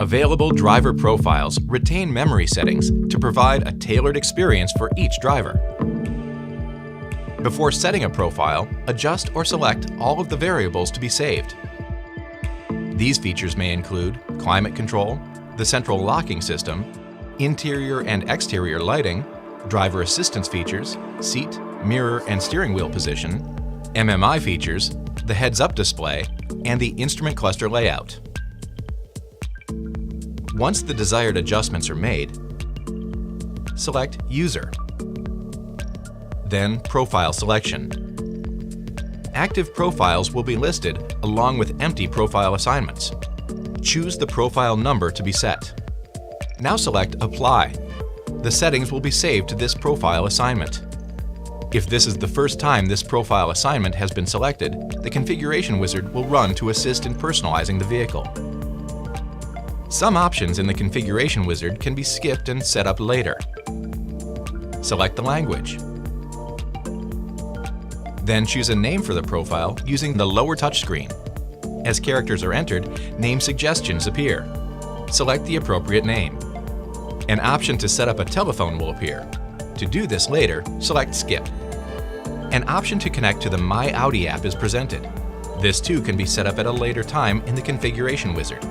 Available driver profiles retain memory settings to provide a tailored experience for each driver. Before setting a profile, adjust or select all of the variables to be saved. These features may include climate control, the central locking system, interior and exterior lighting, driver assistance features, seat, mirror and steering wheel position, MMI features, the heads-up display, and the instrument cluster layout. Once the desired adjustments are made, select User, then Profile Selection. Active profiles will be listed along with empty profile assignments. Choose the profile number to be set. Now select Apply. The settings will be saved to this profile assignment. If this is the first time this profile assignment has been selected, the configuration wizard will run to assist in personalizing the vehicle. Some options in the configuration wizard can be skipped and set up later. Select the language. Then choose a name for the profile using the lower touchscreen. As characters are entered, name suggestions appear. Select the appropriate name. An option to set up a telephone will appear. To do this later, select Skip. An option to connect to the My Audi app is presented. This too can be set up at a later time in the configuration wizard.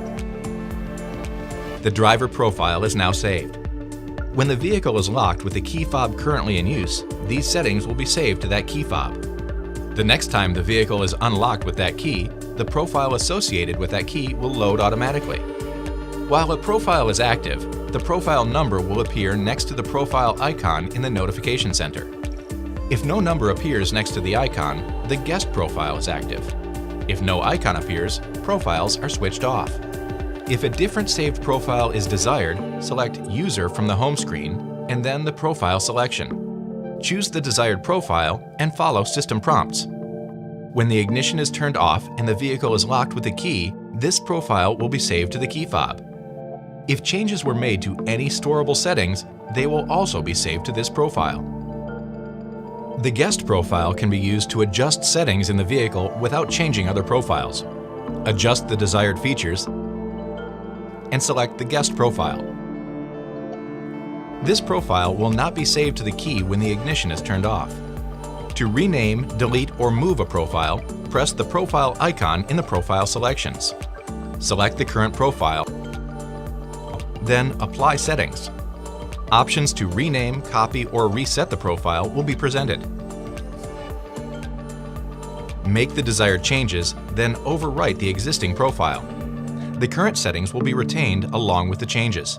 The driver profile is now saved. When the vehicle is locked with the key fob currently in use, these settings will be saved to that key fob. The next time the vehicle is unlocked with that key, the profile associated with that key will load automatically. While a profile is active, the profile number will appear next to the profile icon in the notification center. If no number appears next to the icon, the guest profile is active. If no icon appears, profiles are switched off. If a different saved profile is desired, select User from the home screen and then the profile selection. Choose the desired profile and follow system prompts. When the ignition is turned off and the vehicle is locked with a key, this profile will be saved to the key fob. If changes were made to any storable settings, they will also be saved to this profile. The guest profile can be used to adjust settings in the vehicle without changing other profiles. Adjust the desired features and select the guest profile. This profile will not be saved to the key when the ignition is turned off. To rename, delete, or move a profile, press the profile icon in the profile selections. Select the current profile, then Apply Settings. Options to rename, copy, or reset the profile will be presented. Make the desired changes, then overwrite the existing profile. The current settings will be retained along with the changes.